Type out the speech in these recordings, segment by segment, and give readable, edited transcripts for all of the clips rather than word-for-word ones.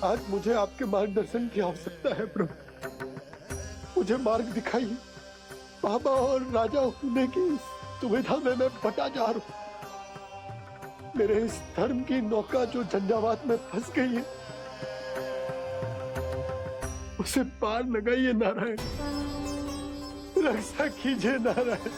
आज मुझे आपके मार्गदर्शन की आवश्यकता है प्रभु। मुझे मार्ग दिखाइए। बाबा और राजा होने की सुविधा में मैं बटा जा रहा हूं। मेरे इस धर्म की नौका जो झंझावात में फंस गई है, उसे पार लगाइए नारायण। रक्षा कीजिए नारायण।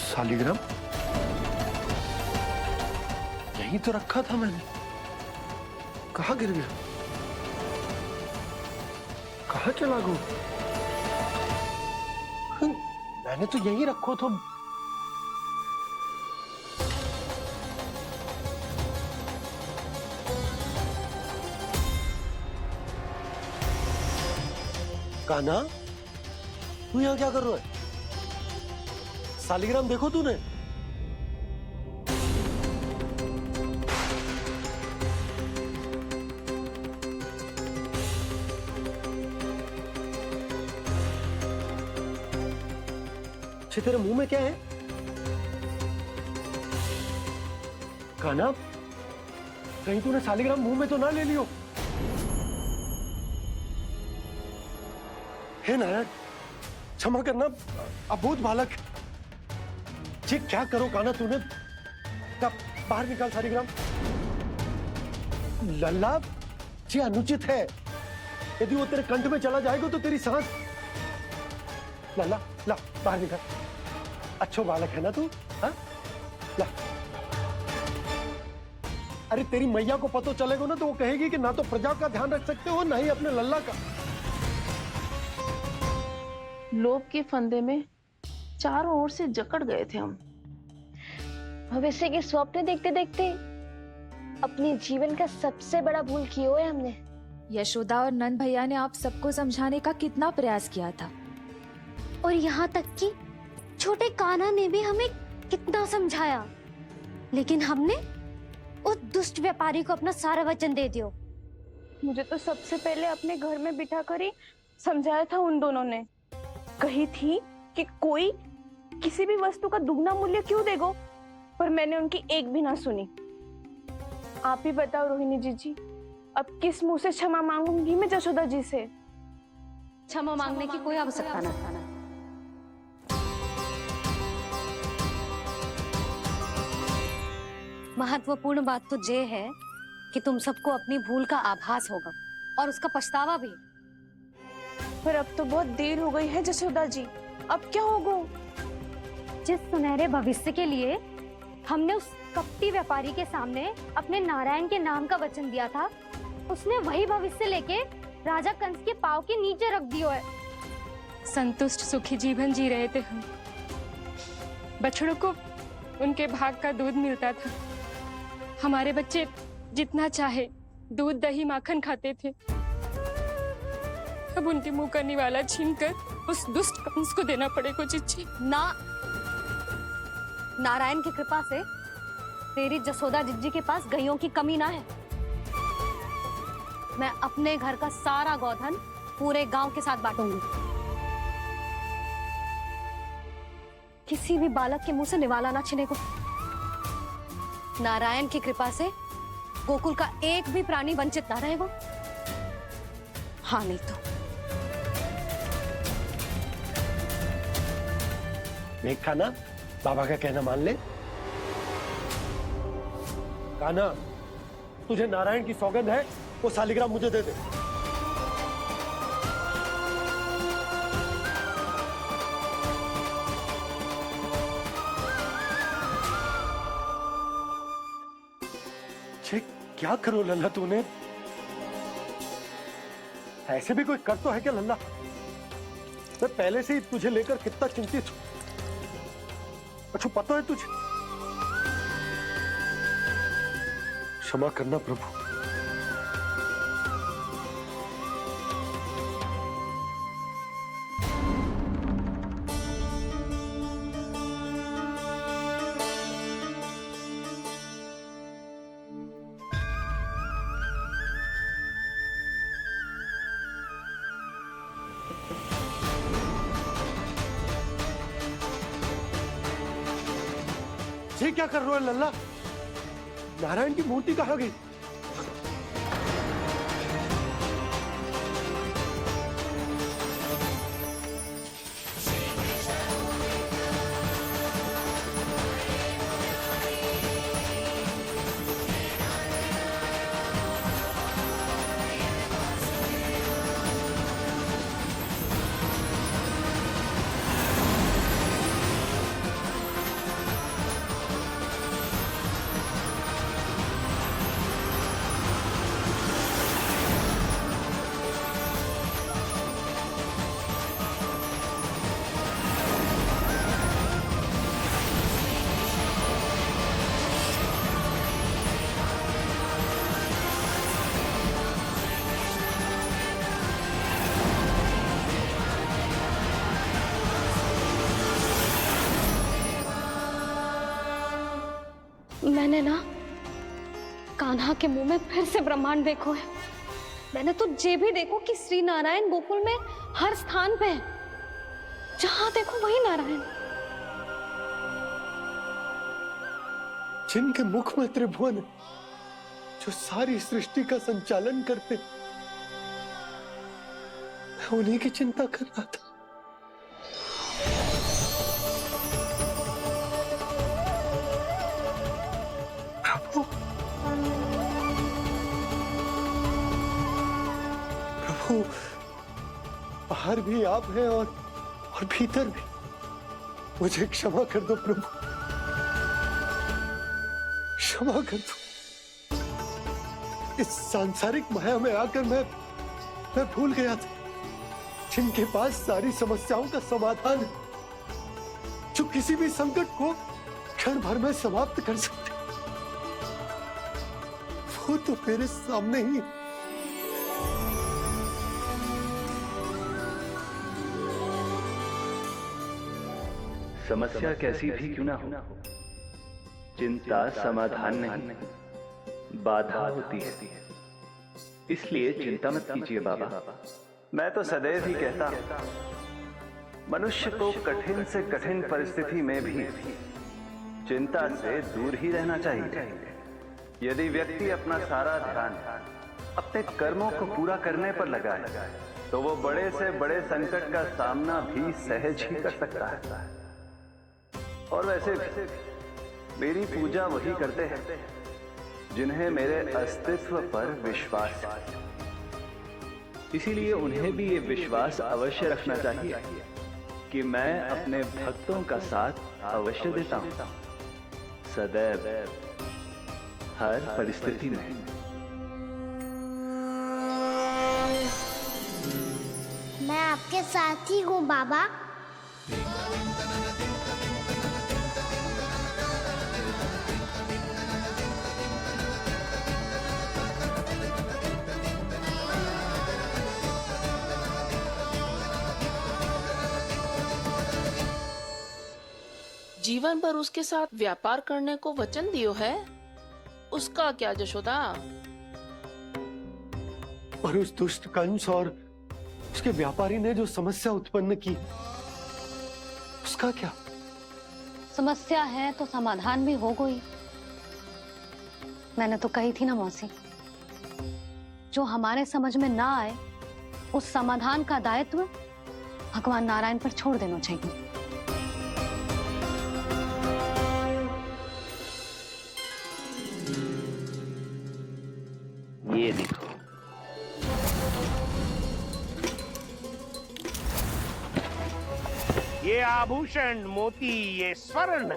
शालिग्राम यहीं तो रखा था मैंने। कहाँ गिर गया? कहाँ चला गया? मैंने तो यहीं रखो था। कान्हा, तू यहाँ क्या कर रहा है? शालिग्राम देखो तूने? अच्छे, तेरे मुंह में क्या है? कान्हा, कहीं तूने शालिग्राम मुंह में तो ना ले लियो? हे नारायण, क्षमा करना, अबोध बालक। जी क्या करो कान्हा तूने? बाहर निकाल शालिग्राम। लल्ला, जी अनुचित है। यदि वो तेरे कंठ में चला जाएगा तो तेरी सांस। लल्ला, ला बाहर निकाल। अच्छो बालक है ना तू? हाँ, ला। अरे तेरी मैया को पता चलेगा ना तो वो कहेगी कि ना तो प्रजा का ध्यान रख सकते हो ना ही अपने लल्ला का। लोभ के फंदे में चारों ओर से जकड़ गए थे हम। भविष्य के स्वप्न देखते देखते अपने जीवन का सबसे बड़ा भूल किया है हमने। यशोदा और नंद भैया ने आप सबको समझाने का कितना प्रयास किया था, और यहाँ तक कि छोटे कान्हा ने भी हमें कितना समझाया, लेकिन हमने उस दुष्ट व्यापारी को अपना सारा वचन दे दिया। मुझे तो सबसे पहले अपने घर में बिठा कर ही समझाया था उन दोनों ने। कही थी कि कोई किसी भी वस्तु का दुगना मूल्य क्यों देगो, पर मैंने उनकी एक भी ना सुनी। आप ही बताओ रोहिणी जी, अब किस मुंह से क्षमा मांगूंगी मैं जशोदा जी से? क्षमा मांगने की कोई आवश्यकता ना। महत्वपूर्ण बात तो ये है कि तुम सबको अपनी भूल का आभास होगा और उसका पछतावा भी। पर अब तो बहुत देर हो गई है जशोदा जी, अब क्या होगा? जिस सुनहरे भविष्य के लिए हमने उस कपटी व्यापारी के सामने अपने नारायण के नाम का वचन दिया था, उसने वही भविष्य लेके राजा कंस के पांव के नीचे रख दिया है। संतुष्ट सुखी जीवन जी रहे थे हम। बछड़ों को उनके भाग का दूध मिलता था। हमारे बच्चे जितना चाहे दूध दही माखन खाते थे। अब उनके मुंह का निवाला छीनकर उस दुष्ट कंस को देना पड़ेगा चिच्ची। ना, नारायण की कृपा से तेरी जसोदा जिज्जी के पास गायों की कमी ना है। मैं अपने घर का सारा गोधन पूरे गांव के साथ बांटूंगी। किसी भी बालक के मुंह से निवाला ना छिने को। नारायण की कृपा से गोकुल का एक भी प्राणी वंचित ना रहेगा। हाँ नहीं तो देख कान्हा, बाबा का कहना मान ले। कान्हा, तुझे नारायण की सौगंध है, वो शालिग्राम मुझे दे दे। छे, क्या करो लल्ला तूने? ऐसे भी कोई कर तो है क्या लल्ला? मैं पहले से ही तुझे लेकर कितना चिंतित हूं। अच्छा पता है तुझे, क्षमा करना प्रभु। ये क्या कर रहे हो लल्ला? नारायण की मूर्ति कहाँ गई? मैंने ना कान्हा के मुंह में फिर से ब्रह्मांड देखो है। मैंने तो ये भी देखो कि श्री नारायण गोकुल में हर स्थान पे है, जहां देखो वही नारायण। जिनके मुख में त्रिभुवन है, जो सारी सृष्टि का संचालन करते, मैं उन्हीं की चिंता कर रहा था। प्रभु, प्रभु, बाहर भी आप हैं और भीतर भी। मुझे क्षमा कर दो प्रभु, क्षमा कर दो। इस सांसारिक माया में आकर मैं भूल गया था, जिनके पास सारी समस्याओं का समाधान है, जो किसी भी संकट को क्षण भर में समाप्त कर सकते, वो तो मेरे सामने ही। समस्या कैसी भी क्यों ना हो, चिंता समाधान नहीं, बाधा होती है। इसलिए चिंता मत कीजिए बाबा। मैं तो सदैव ही कहता हूं, मनुष्य को कठिन से कठिन परिस्थिति में भी चिंता से दूर ही रहना चाहिए। यदि व्यक्ति अपना सारा ध्यान अपने कर्मों को पूरा करने पर लगाए, तो वो बड़े से बड़े संकट का सामना भी सहज ही कर सकता है। और वैसे मेरी पूजा वही करते हैं जिन्हें मेरे अस्तित्व पर विश्वास है। इसीलिए उन्हें भी ये विश्वास अवश्य रखना चाहिए कि मैं अपने भक्तों का साथ अवश्य देता हूं, सदैव, हर परिस्थिति में। मैं आपके साथ ही हूँ बाबा। जीवन भर उसके साथ व्यापार करने को वचन दियो है, उसका क्या जशोदा? और उस दुष्ट कंस और उसके व्यापारी ने जो समस्या उत्पन्न की, उसका क्या? समस्या है तो समाधान भी हो गई। मैंने तो कही थी ना मौसी, जो हमारे समझ में ना आए उस समाधान का दायित्व भगवान नारायण पर छोड़ देना चाहिए। ये देखो, ये आभूषण, मोती, ये स्वर्ण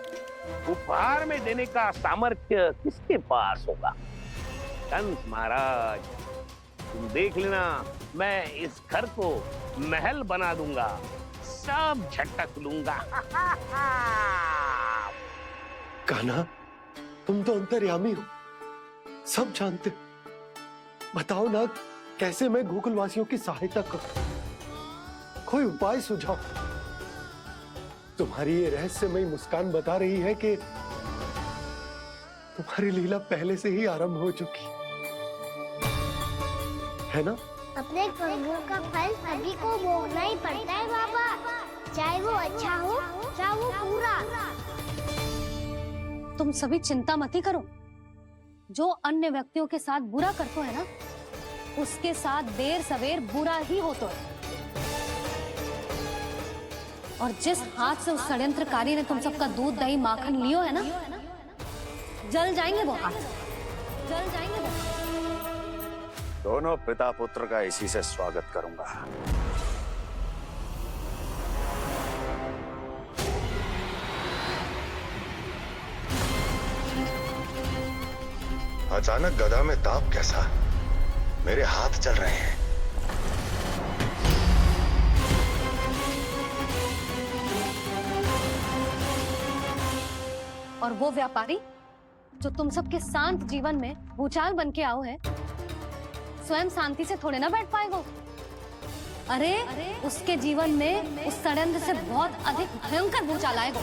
उपहार में देने का सामर्थ्य किसके पास होगा? कंस महाराज, तुम देख लेना, मैं इस घर को महल बना दूंगा, सब झटक लूंगा। कान्हा, तुम तो अंतर्यामी हो, सब जानते। बताओ ना कैसे मैं गोकुल वासियों की सहायता करूं, कोई उपाय सुझाओ। तुम्हारी ये रहस्यमयी मुस्कान बता रही है कि तुम्हारी लीला पहले से ही आरंभ हो चुकी है ना? अपने कर्मों का फल सभी को भोगना ही पड़ता है बाबा, चाहे वो अच्छा हो चाहे वो बुरा। तुम सभी चिंता मत ही करो। जो अन्य व्यक्तियों के साथ बुरा करते है ना, उसके साथ देर सवेर बुरा ही होता है। और जिस हाथ से उस षड्यंत्रकारी ने तुम सबका दूध दही माखन लियो है ना, जल जाएंगे वो हाथ, जल जाएंगे वो। दोनों पिता पुत्र का इसी से स्वागत करूंगा। अचानक गदा में ताप कैसा? मेरे हाथ चल रहे हैं। और वो व्यापारी जो तुम सबके शांत जीवन में भूचाल बन के आओ है, स्वयं शांति से थोड़े ना बैठ पाएगा। अरे उसके जीवन में उस षड्यंत्र से बहुत अधिक भयंकर भूचाल आएगा।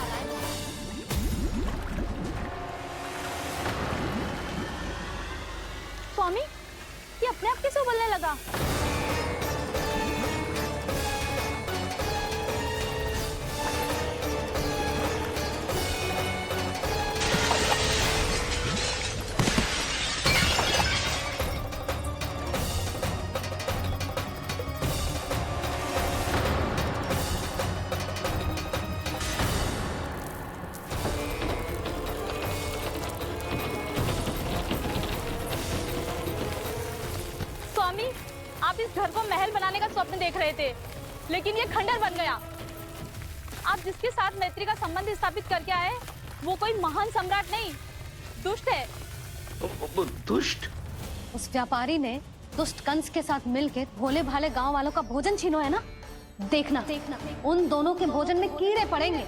स्वामी, ये अपने आप कैसे बोलने लगा? आप इस घर को महल बनाने का स्वप्न देख रहे थे, लेकिन ये खंडर बन गया। आप जिसके साथ मैत्री का संबंध स्थापित करके आए, वो कोई महान सम्राट नहीं, दुष्ट है। दुष्ट? उस व्यापारी ने दुष्ट कंस के साथ मिलकर भोले भाले गांव वालों का भोजन छीनो है ना। देखना उन दोनों के भोजन में कीड़े पड़ेंगे।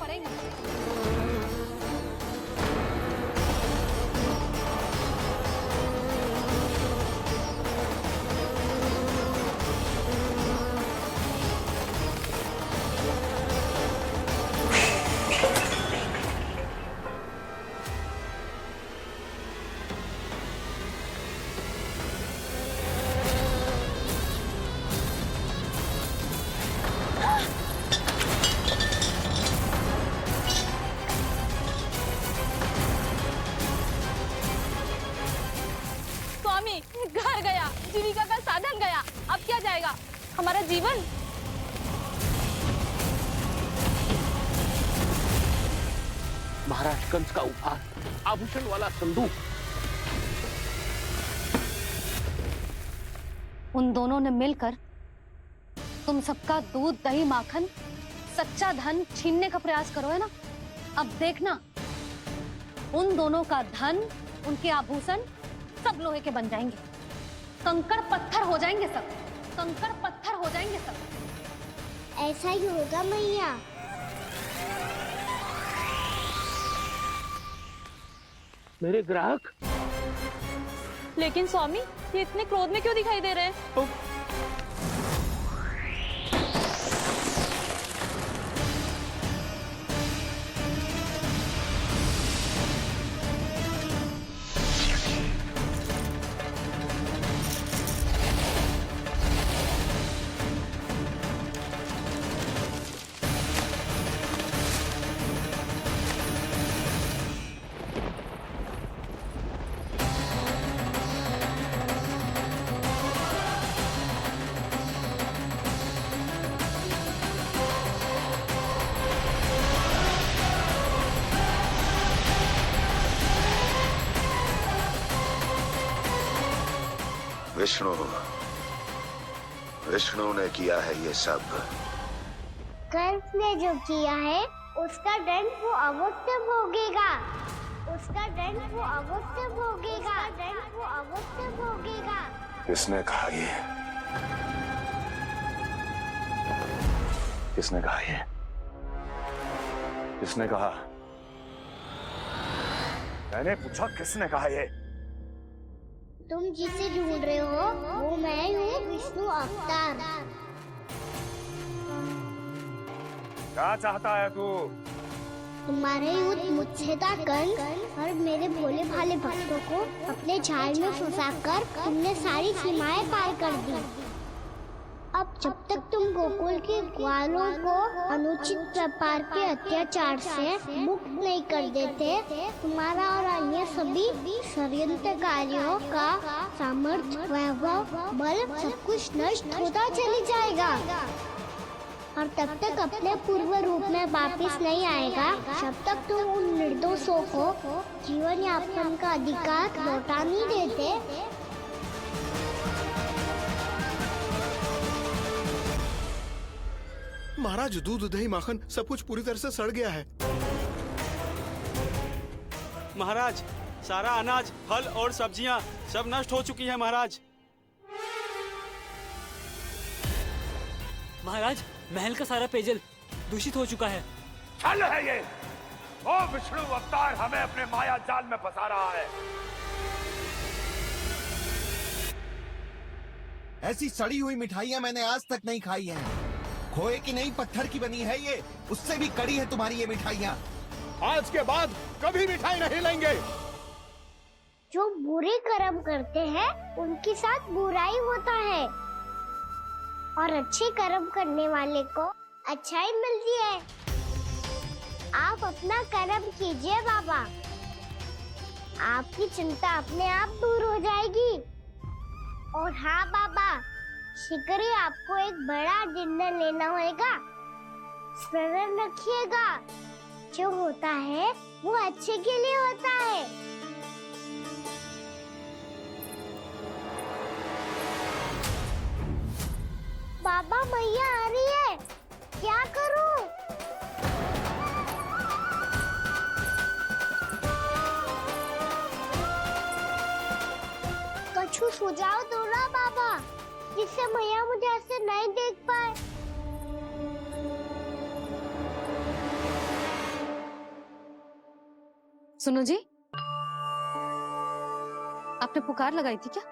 घर गया, जीविका का साधन गया, अब क्या जाएगा हमारा जीवन? महाराज कंस का उपहार, आभूषण वाला संदूक। उन दोनों ने मिलकर तुम सबका दूध दही माखन सच्चा धन छीनने का प्रयास करो है ना। अब देखना उन दोनों का धन, उनके आभूषण सब लोहे के बन जाएंगे, कंकड़ पत्थर हो जाएंगे सब, कंकड़ पत्थर हो जाएंगे सब। ऐसा ही होगा मैया। मेरे ग्राहक? लेकिन स्वामी, ये इतने क्रोध में क्यों दिखाई दे रहे हैं? विष्णु ने किया है ये सब। कंस ने जो किया है उसका दंड वो अवश्य भोगेगा, उसका दंड वो अवश्य भोगेगा, दंड वो अवश्य भोगेगा। किसने कहा ये? किसने कहा ये? किसने कहा? मैंने पूछा किसने कहा ये? तुम जिसे ढूंढ रहे हो वो मैं हूँ, विष्णु अवतार। क्या चाहता है तू? तुम्हारे युद्ध मुच्छेदा कंस और मेरे भोले भाले भक्तों को अपने जाल में फंसाकर तुमने सारी सीमाएं पार कर दी। अब जब तक तुम गोकुल के ग्वालों को अनुचित प्रकार के अत्याचार से मुक्त नहीं कर देते, तुम्हारा और अन्य सभी षड्यंत्रकारियों का सामर्थ्य, वैभव, बल सब कुछ नष्ट होता चली जाएगा और तब तक अपने पूर्व रूप में वापस नहीं आएगा जब तक तुम उन निर्दोषों को जीवन यापन का अधिकार लौटा नहीं देते। महाराज, दूध, दही, माखन सब कुछ पूरी तरह से सड़ गया है। महाराज, सारा अनाज, फल और सब्जियां सब नष्ट हो चुकी हैं महाराज। महाराज, महल का सारा पेयजल दूषित हो चुका है। छल है ये। ओ विष्णु अवतार हमें अपने माया जाल में फंसा रहा है। ऐसी सड़ी हुई मिठाइयाँ मैंने आज तक नहीं खाई हैं। खोए की नहीं, पत्थर की बनी है ये, उससे भी कड़ी है तुम्हारी ये मिठाइयाँ। आज के बाद कभी मिठाई नहीं लेंगे। जो बुरे कर्म करते हैं उनके साथ बुराई होता है और अच्छे कर्म करने वाले को अच्छाई मिलती है। आप अपना कर्म कीजिए बाबा, आपकी चिंता अपने आप दूर हो जाएगी। और हाँ बाबा, शीघ्र ही आपको एक बड़ा निर्णय लेना होगा। स्मरण रखिएगा, जो होता है वो अच्छे के लिए होता है। बाबा, मैया आ रही है, क्या करूं? कुछ सुझाव दो ना बाबा, जिससे मैया मुझे ऐसे नहीं देख पाए। सुनो जी, आपने पुकार लगाई थी क्या?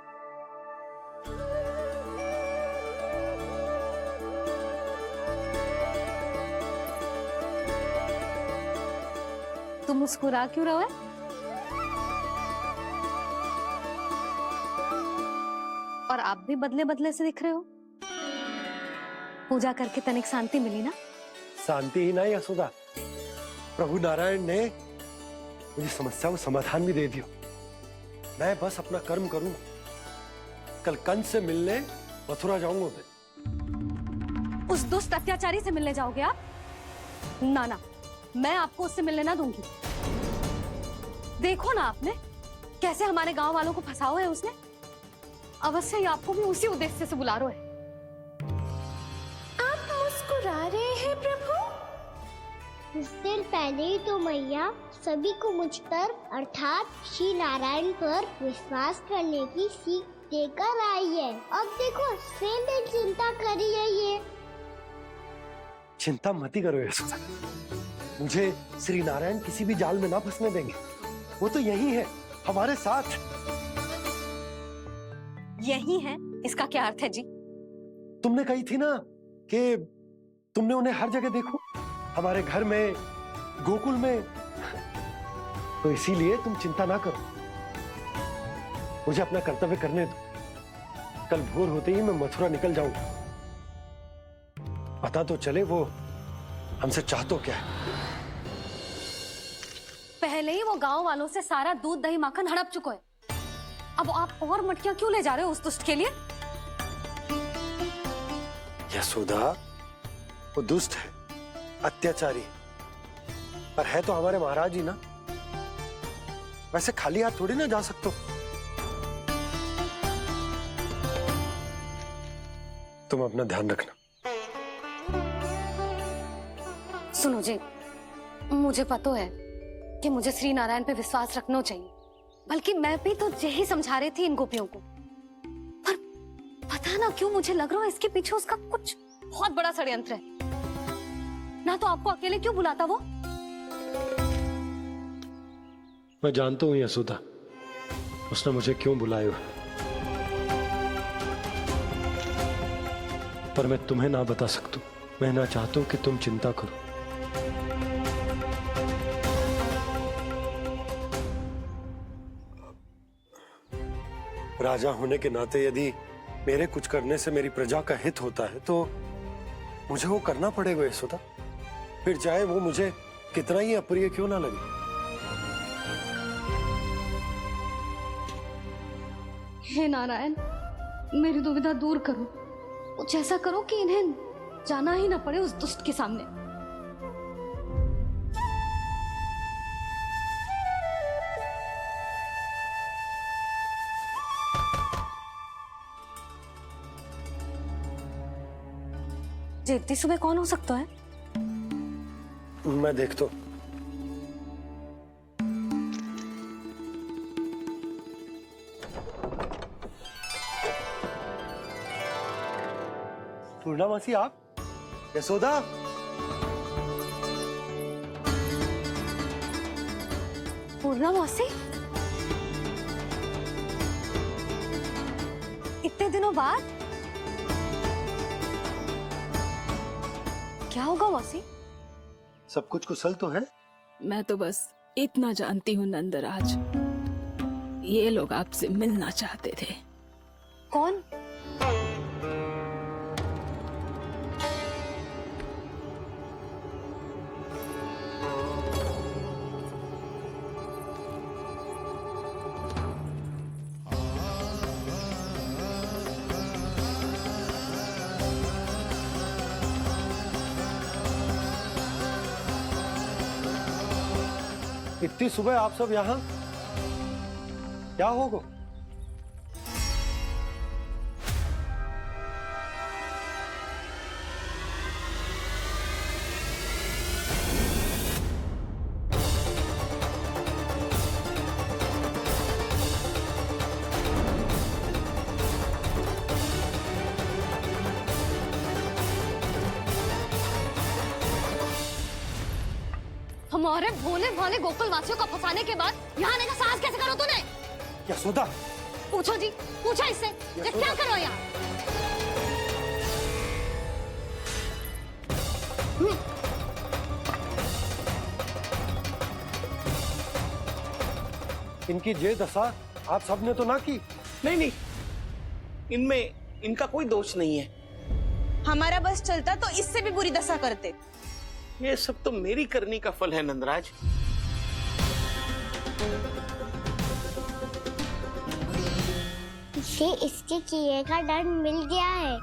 तुम मुस्कुरा क्यों रहे हो? और आप भी बदले बदले से दिख रहे हो। पूजा करके तनिक शांति मिली ना? शांति ही नहीं यशोदा, प्रभु नारायण ने मुझे समस्या को समाधान भी दे दिया। मैं बस अपना कर्म करूंगा। कल कंस से मिलने मथुरा जाऊंगा मैं। उस दुष्ट अत्याचारी से मिलने जाओगे आप? ना ना, मैं आपको उससे मिलने ना दूंगी। देखो ना आपने कैसे हमारे गांव वालों को फंसाओ है उसने। अवश्य ही आपको भी उसी उद्देश्य से बुला रहा है। आप मुस्कुरा रहे हैं प्रभु? कुछ देर पहले ही तो मैया सभी को मुझ पर अर्थात श्री नारायण पर विश्वास करने की सीख देकर आई है। अब देखो स्वयं चिंता करी है ये। चिंता मत ही करो यशोदा, मुझे श्री नारायण किसी भी जाल में ना फंसने देंगे। वो तो यही है, हमारे साथ। यही है, इसका क्या अर्थ है जी? तुमने कही थी ना कि तुमने उन्हें हर जगह देखो, हमारे घर में, गोकुल में। तो इसीलिए तुम चिंता ना करो, मुझे अपना कर्तव्य करने दो। कल भोर होते ही मैं मथुरा निकल जाऊंगा। पता तो चले वो हमसे चाहतो क्या है। पहले ही वो गांव वालों से सारा दूध, दही, माखन हड़प चुके हैं। अब आप और मटकियां क्यों ले जा रहे हो उस दुष्ट के लिए? यशोदा, वो दुष्ट है, अत्याचारी, पर है तो हमारे महाराज ही ना। वैसे खाली हाथ थोड़ी ना जा सकते। तुम अपना ध्यान रखना। सुनो जी, मुझे पता है कि मुझे श्री नारायण पे विश्वास रखना चाहिए, बल्कि मैं भी तो यही समझा रही थी इन गोपियों को। पर पता ना क्यों मुझे लग रहा है इसके पीछे उसका कुछ बहुत बड़ा षड्यंत्र है। ना तो आपको अकेले क्यों बुलाता वो? मैं जानता हूँ यशोदा, उसने मुझे क्यों बुलाया। पर मैं तुम्हें ना बता सकता। मैं ना चाहता हूं कि तुम चिंता करो। राजा होने के नाते यदि मेरे कुछ करने से मेरी प्रजा का हित होता है तो मुझे वो करना पड़ेगा यशोदा, फिर चाहे वो मुझे कितना ही अप्रिय क्यों ना लगे। हे नारायण, मेरी दुविधा दूर करो। कुछ ऐसा करो कि इन्हें जाना ही ना पड़े उस दुष्ट के सामने। इतनी सुबह कौन हो सकता है? मैं देखता हूं। पूर्णा मासी, आप? यशोदा? पूर्णा मौसी, इतने दिनों बाद क्या होगा मौसी? सब कुछ कुशल तो है? मैं तो बस इतना जानती हूँ नंदराज, ये लोग आपसे मिलना चाहते थे। कौन? इतनी सुबह आप सब यहाँ? क्या होगा? हमारे भोले भाले गोकुल वासियों को फंसाने के बाद यहाँ आने का साहस कैसे करो तूने? यशोदा! पूछो जी, पूछो इससे, ये क्या करो यहाँ? इनकी ये दशा आप सबने तो ना की? नहीं नहीं, इनमें इनका कोई दोष नहीं है। हमारा बस चलता तो इससे भी बुरी दशा करते। ये सब तो मेरी करनी का फल है नंदराज। इसे इसके किए का दंड मिल गया है।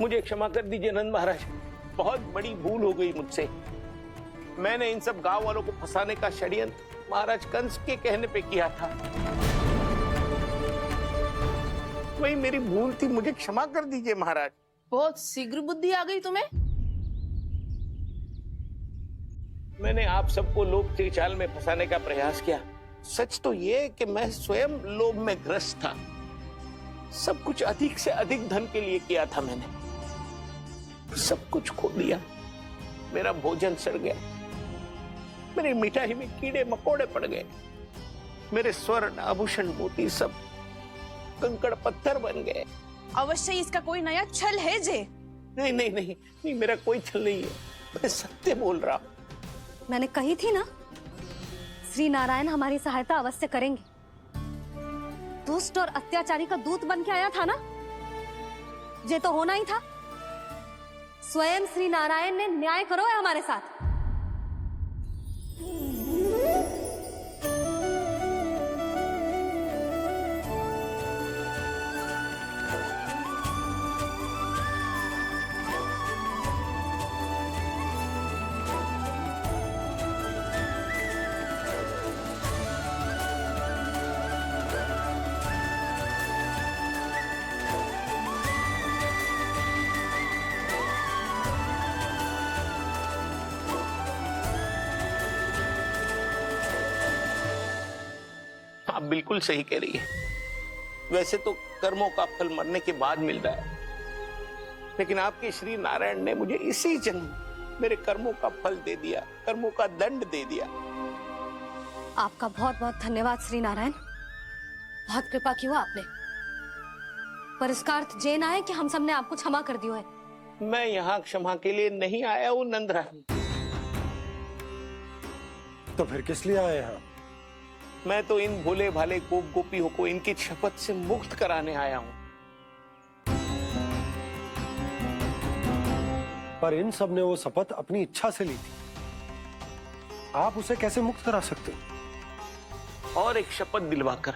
मुझे क्षमा कर दीजिए नंद महाराज, बहुत बड़ी भूल हो गई मुझसे। मैंने इन सब गांव वालों को फंसाने का षड्यंत्र महाराज कंस के कहने पे किया था। वही मेरी भूल थी, मुझे क्षमा कर दीजिए महाराज। बहुत शीघ्र बुद्धि आ गई तुम्हें। मैंने आप सबको लोभ के जाल में फंसाने का प्रयास किया। सच तो ये कि मैं स्वयं लोभ में ग्रस्त था। सब कुछ अधिक से अधिक धन के लिए किया था मैंने। सब कुछ खो दिया। मेरा भोजन सड़ गया, मेरी मिठाई में कीड़े मकोड़े पड़ गए, मेरे स्वर्ण आभूषण मोती सब कंकड़ पत्थर बन गए। अवश्य इसका कोई नया छल है जे। नहीं नहीं नहीं नहीं, मेरा कोई छल नहीं है, मैं सत्य बोल रहा हूं। मैंने कही थी ना, श्री नारायण हमारी सहायता अवश्य करेंगे। दुष्ट और अत्याचारी का दूत बन के आया था ना, ये तो होना ही था। स्वयं श्री नारायण ने न्याय करो है हमारे साथ। आप बिल्कुल सही कह रही है। वैसे तो कर्मों का फल मरने के बाद मिल रहा है, लेकिन आपके श्री नारायण ने मुझे इसी जन्म मेरे कर्मों का फल दे दिया, कर्मों का दंड दे दिया। आपका बहुत बहुत धन्यवाद श्री नारायण, बहुत कृपा की हो आपने, पर इसका अर्थ ये ना है कि हम सबने आपको क्षमा कर दियो है। मैं यहाँ क्षमा के लिए नहीं आया हूँ नंदरानी। तो फिर किस लिए आए हैं? मैं तो इन भोले भाले गोप गोपियों को इनकी शपथ से मुक्त कराने आया हूँ। पर इन सब ने वो शपथ अपनी इच्छा से ली थी, आप उसे कैसे मुक्त करा सकते हो? और एक शपथ दिलवाकर।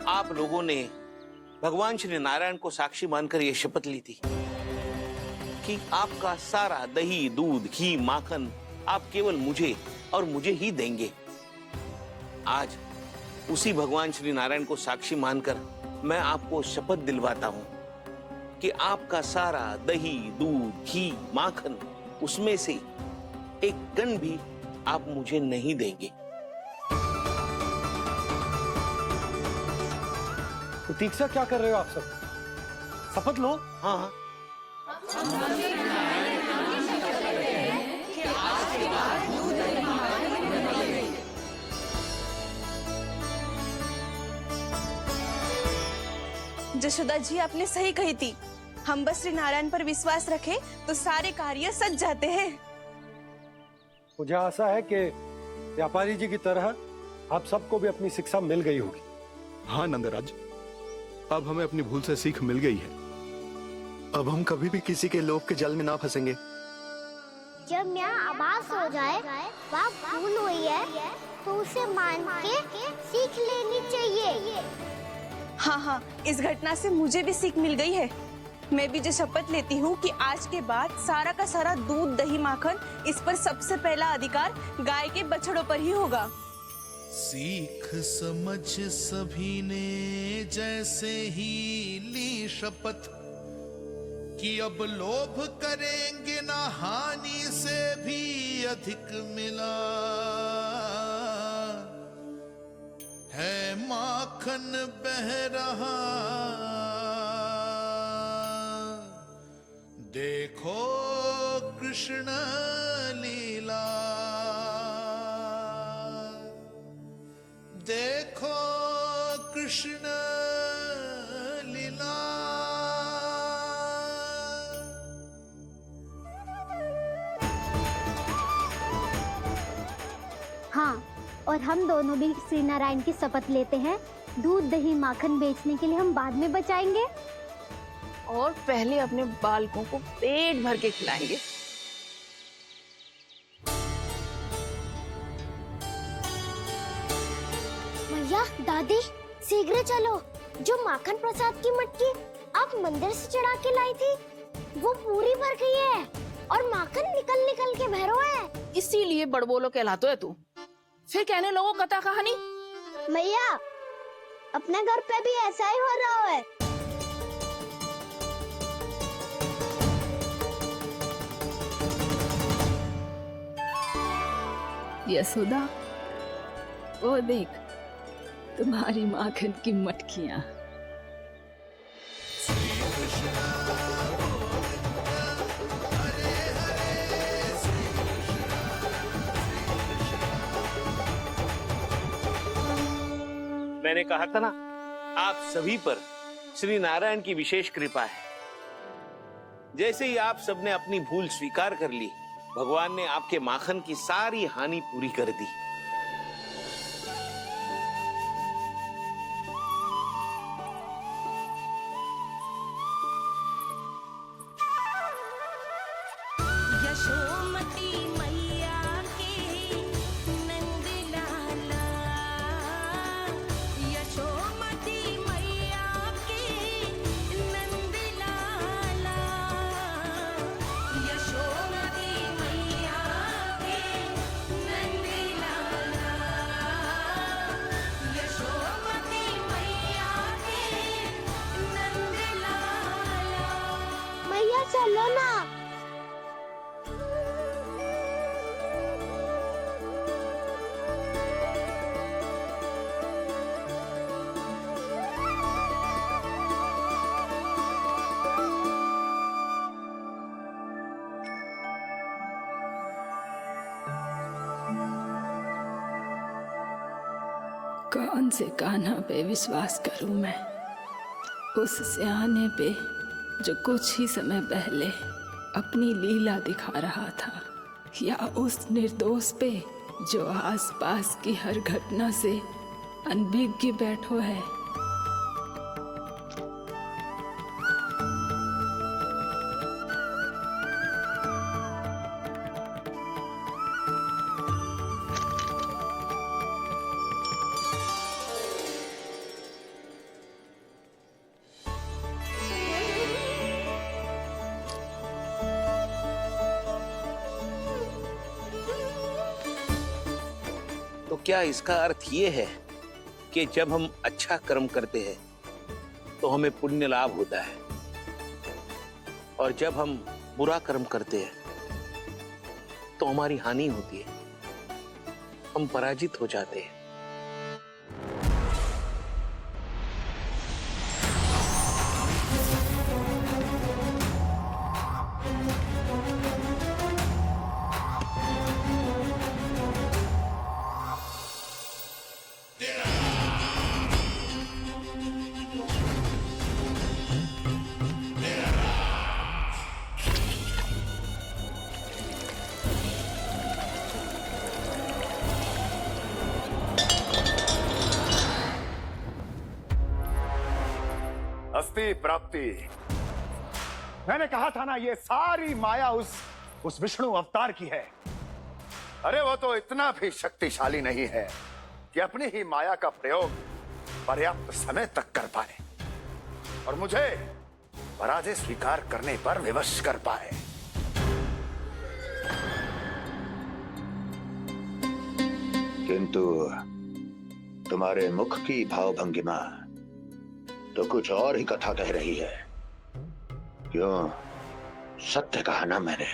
आप लोगों ने भगवान श्री नारायण को साक्षी मानकर यह शपथ ली थी कि आपका सारा दही, दूध, घी, माखन आप केवल मुझे और मुझे ही देंगे। आज उसी भगवान श्री नारायण को साक्षी मानकर मैं आपको शपथ दिलवाता हूं कि आपका सारा दही, दूध, घी, माखन, उसमें से एक कण भी आप मुझे नहीं देंगे। प्रतीक्षा क्या कर रहे हो आप सब? शपथ लो। हाँ हाँ। जशोदा जी, आपने सही कही थी। हम बस श्री नारायण पर विश्वास रखें तो सारे कार्य सज जाते हैं। मुझे आशा है कि व्यापारी जी की तरह आप सबको भी अपनी शिक्षा मिल गई होगी। हाँ नंदराज, अब हमें अपनी भूल से सीख मिल गई है। अब हम कभी भी किसी के लोभ के जल में ना फंसेंगे। जब यहाँ आभास हो जाए वहाँ भूल हुई है तो उसे मान के सीख लेनी चाहिए। हाँ हाँ, इस घटना से मुझे भी सीख मिल गई है। मैं भी जो शपथ लेती हूँ कि आज के बाद सारा का सारा दूध, दही, माखन, इस पर सबसे पहला अधिकार गाय के बछड़ों पर ही होगा। सीख समझ सभी ने जैसे ही ली शपथ कि अब लोभ करेंगे ना हानि से भी अधिक मिला है, माखन बह रहा देखो कृष्ण लीला, देखो कृष्ण लीला। हाँ, और हम दोनों भी श्री नारायण की शपथ लेते हैं, दूध, दही, माखन बेचने के लिए हम बाद में बचाएंगे और पहले अपने बालकों को पेट भर के खिलाएंगे। भैया, दादी, शीघ्र चलो। जो माखन प्रसाद की मटकी आप मंदिर से चढ़ा के लाई थी वो पूरी भर गई है और माखन निकल निकल के भरो है। इसीलिए बड़बोलो कहलाते है तू। फिर कहने लोगों कथा कहानी। भैया, अपने घर पे भी ऐसा ही हो रहा है। यशोदा, वो देख तुम्हारी माखन की मटकियां। मैंने कहा था ना, आप सभी पर श्री नारायण की विशेष कृपा है। जैसे ही आप सबने अपनी भूल स्वीकार कर ली, भगवान ने आपके माखन की सारी हानि पूरी कर दी। यशोमती मैया के नंद लाला, यशोमती मैया के नंद लाला, यशोमती मैया के नंद लाला, यशोमती मैया के नंद लाला। मैया चलो ना। कौन से कान्हा पे विश्वास करूं मैं? उस सियाने पे जो कुछ ही समय पहले अपनी लीला दिखा रहा था, या उस निर्दोष पे जो आसपास की हर घटना से अनभिज्ञ बैठो है? तो क्या इसका अर्थ ये है कि जब हम अच्छा कर्म करते हैं तो हमें पुण्य लाभ होता है, और जब हम बुरा कर्म करते हैं तो हमारी हानि होती है, हम पराजित हो जाते हैं? अस्ति प्राप्ति। मैंने कहा था ना, ये सारी माया उस विष्णु अवतार की है। अरे वो तो इतना भी शक्तिशाली नहीं है कि अपनी ही माया का प्रयोग पर्याप्त समय तक कर पाए और मुझे पराजय स्वीकार करने पर विवश कर पाए। किंतु तुम्हारे मुख की भावभंगिमा तो कुछ और ही कथा कह रही है। क्यों? सत्य कहा ना मैंने।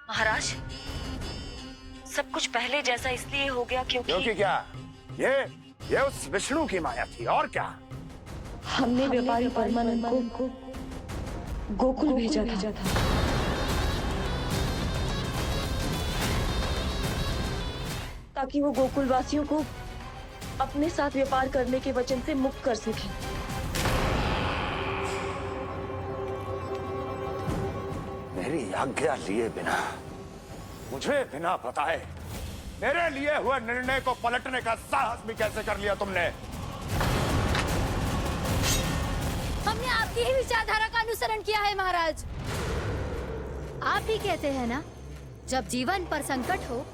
महाराज, सब कुछ पहले जैसा इसलिए हो गया क्योंकि क्या? ये उस विष्णु की माया थी, और क्या? हमने व्यापारी परमानंद को गोकुल भेजा था। ताकि वो गोकुल वासियों को अपने साथ व्यापार करने के वचन से मुक्त कर सके। मेरी आज्ञा लिए बिना, मुझे बिना बताए मेरे लिए हुए निर्णय को पलटने का साहस भी कैसे कर लिया तुमने? हमने आपकी ही विचारधारा का अनुसरण किया है महाराज। आप ही कहते हैं ना, जब जीवन पर संकट हो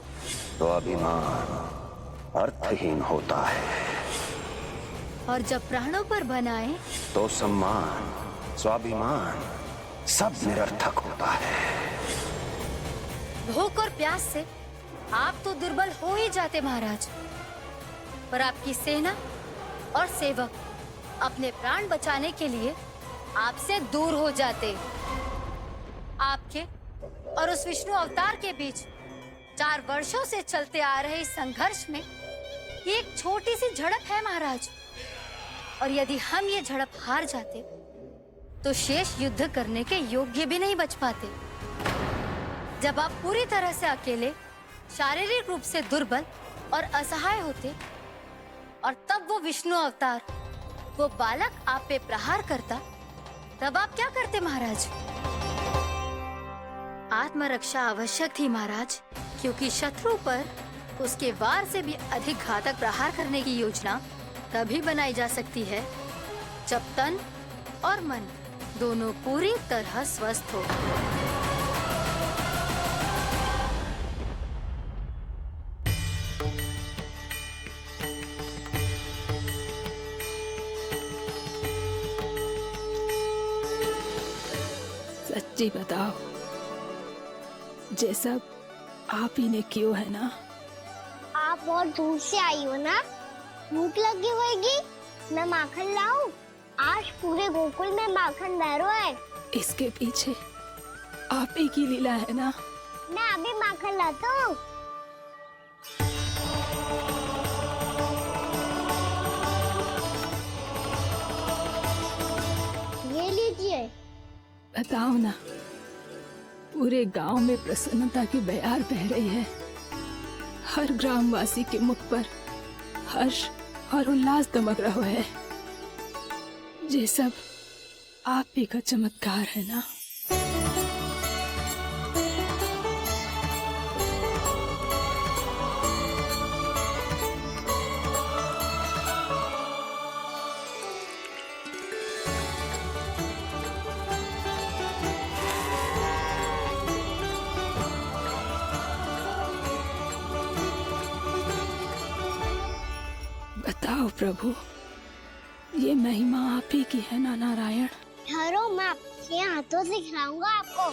तो अभिमान अर्थहीन होता है, और जब प्राणों पर बनाए तो सम्मान स्वाभिमान सब निरर्थक होता है। भूख और प्यास से आप तो दुर्बल हो ही जाते महाराज, पर आपकी सेना और सेवक अपने प्राण बचाने के लिए आपसे दूर हो जाते। आपके और उस विष्णु अवतार के बीच 4 वर्षों से चलते आ रहे इस संघर्ष में ये एक छोटी सी झड़प है महाराज, और यदि हम ये झड़प हार जाते तो शेष युद्ध करने के योग्य भी नहीं बच पाते। जब आप पूरी तरह से अकेले, शारीरिक रूप से दुर्बल और असहाय होते, और तब वो विष्णु अवतार, वो बालक आप पे प्रहार करता, तब आप क्या करते महाराज? आत्मरक्षा आवश्यक थी महाराज, क्योंकि शत्रु पर उसके वार से भी अधिक घातक प्रहार करने की योजना तभी बनाई जा सकती है जब तन और मन दोनों पूरी तरह स्वस्थ हो। सच्ची बताओ, ये सब आप ही ने क्यों है ना? आप बहुत दूर से आई हो ना, भूख लगी होगी। मैं माखन लाऊं? आज पूरे गोकुल में माखन बह रहा है। इसके पीछे आप ही की लीला है ना? मैं अभी माखन लाता हूँ। ये लीजिए। बताओ ना, पूरे गांव में प्रसन्नता की बयार बह रही है। हर ग्रामवासी के मुख पर हर्ष और उल्लास दमक रहो है। ये सब आप ही का चमत्कार है ना। बताओ प्रभु, ये महिमा आप ही की है ना नारायण? ठहरो, मैं आपके हाथों से खिलाऊंगा आपको।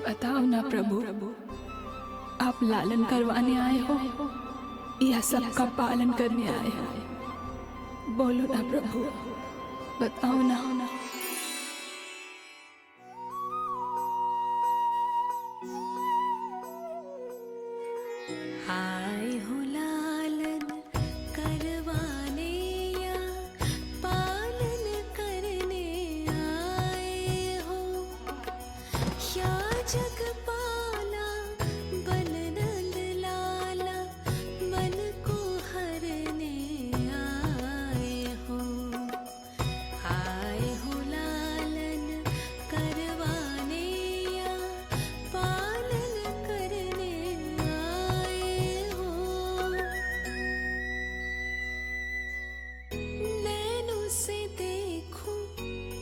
बताओ ना प्रभु, आप लालन करवाने आए हो या सबका पालन करने आए हो? बोलो ना प्रभु, बताओ ना। आए हो लालन करवाने या पालन करने आए हो, या जगपाला बन नंद लाला मन को हरने आए हो। आए हो लालन करवाने या पालन करने आए हो। नैनों से देखूं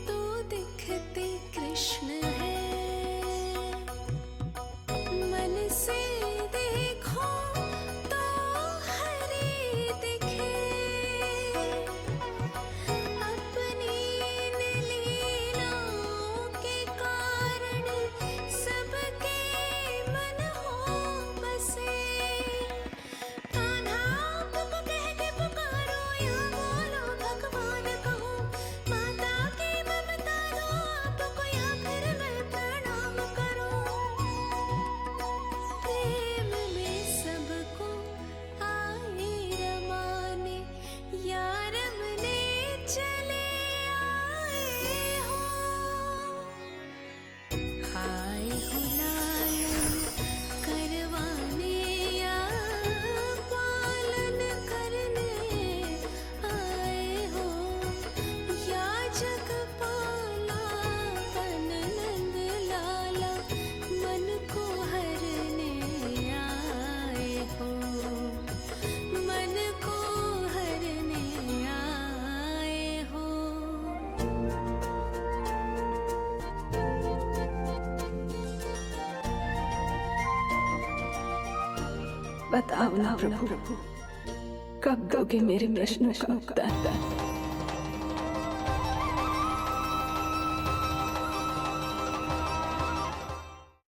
तो दिखते कृष्ण है, मन से देखो तो हरि दिखे। अपनी इन लीलाओं के कारण सबके मन हो बसे। कान्हा आपको कह के पुकारो या बोलो भगवान कहो, माता की ममता दो आपको या फिर मैं प्रणाम करूं। प्रेम में सबको आए रमाने, या रमने चले आए हो। आए हो लालन करवाने या पालन करने आए हो, या जगपाला बन नंद लाला मन को हरने आए हो। मन को हरने आए हो। बताओ ना प्रभु, कब दोगे मेरे प्रश्नों का उत्तर?